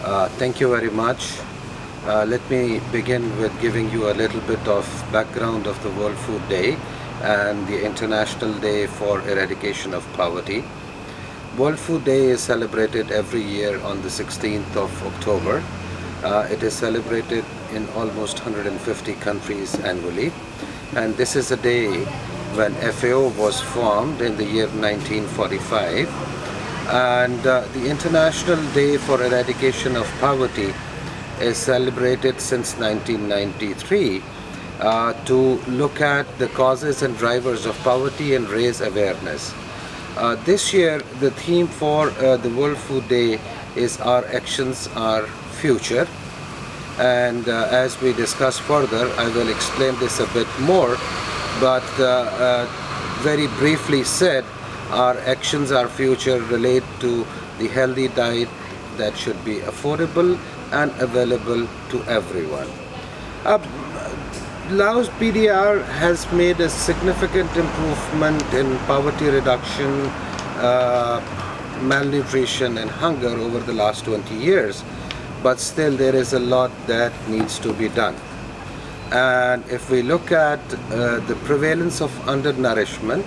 Thank you very much. Let me begin with giving you a little bit of background of the World Food Day and the International Day for Eradication of Poverty. World Food Day is celebrated every year on the 16th of October. It is celebrated in almost 150 countries annually, and this is a day when FAO was formed in the year 1945, and the International Day for Eradication of Poverty is celebrated since 1993 to look at the causes and drivers of poverty and raise awareness. This year the theme for the World Food Day is Our Actions, Our Future, and as we discuss further I will explain this a bit more, but very briefly said, our actions, our future relate to the healthy diet that should be affordable and available to everyone. Laos PDR has made a significant improvement in poverty reduction, malnutrition and hunger over the last 20 years, but still there is a lot that needs to be done. And if we look at the prevalence of undernourishment,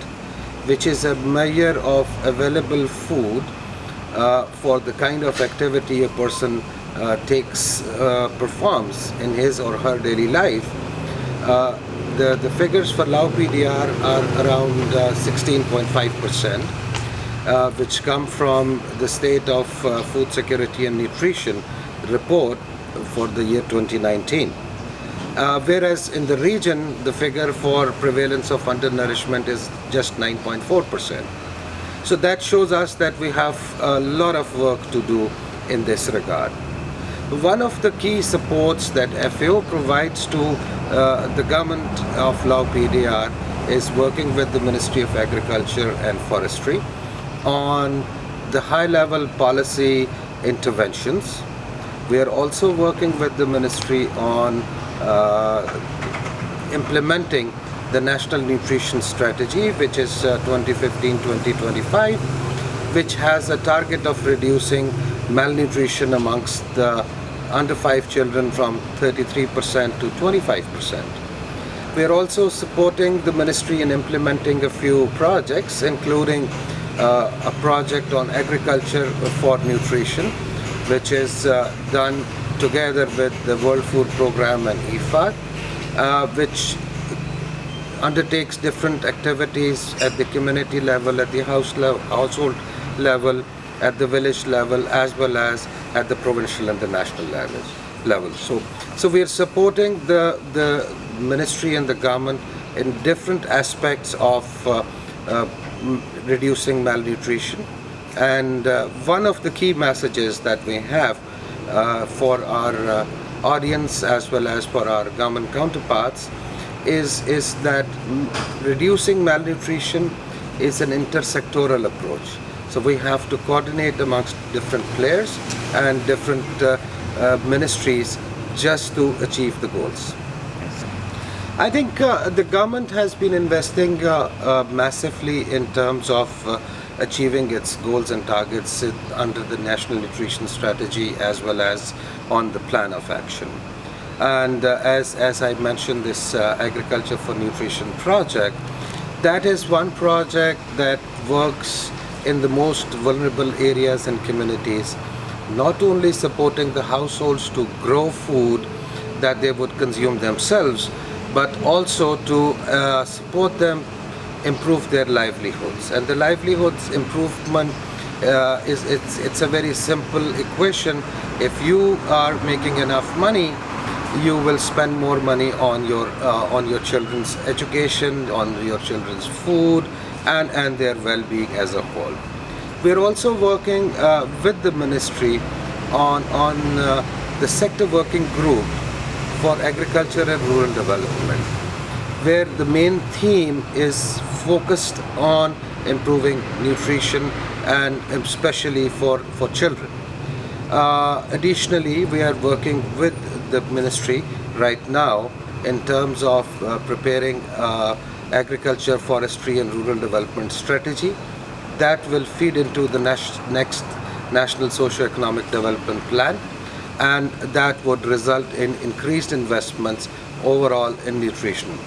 which is a measure of available food for the kind of activity a person performs in his or her daily life, the figures for Lao PDR are around 16.5%, which come from the State of Food Security and Nutrition report for the year 2019. Whereas in the region, the figure for prevalence of undernourishment is just 9.4%. So that shows us that we have a lot of work to do in this regard. One of the key supports that FAO provides to the government of Lao PDR is working with the Ministry of Agriculture and Forestry on the high-level policy interventions. We are also working with the ministry on implementing the National Nutrition Strategy, which is 2015-2025, which has a target of reducing malnutrition amongst the under 5 children from 33% to 25%. We are also supporting the ministry in implementing a few projects, including a project on agriculture for nutrition, which is done together with the World Food Program and IFAD, which undertakes different activities at the community level, at the household level, at the village level, as well as at the provincial and the national level. So we are supporting the ministry and the government in different aspects of reducing malnutrition. And one of the key messages that we have for our audience as well as for our government counterparts is that reducing malnutrition is an intersectoral approach. So we have to coordinate amongst different players and different ministries just to achieve the goals. I think the government has been investing massively in terms of achieving its goals and targets under the National Nutrition Strategy as well as on the Plan of Action. And as I mentioned, this Agriculture for Nutrition project, that is one project that works in the most vulnerable areas and communities, not only supporting the households to grow food that they would consume themselves, but also to support them improve their livelihoods. And the livelihoods improvement it's a very simple equation. If you are making enough money, you will spend more money on your children's education, on your children's food, and their well-being as a whole. We're also working with the ministry on the sector working group for agriculture and rural development, where the main theme is focused on improving nutrition and especially for children. Additionally, we are working with the ministry right now in terms of preparing agriculture, forestry and rural development strategy that will feed into the next National Socio-Economic Development Plan, and that would result in increased investments overall in nutrition.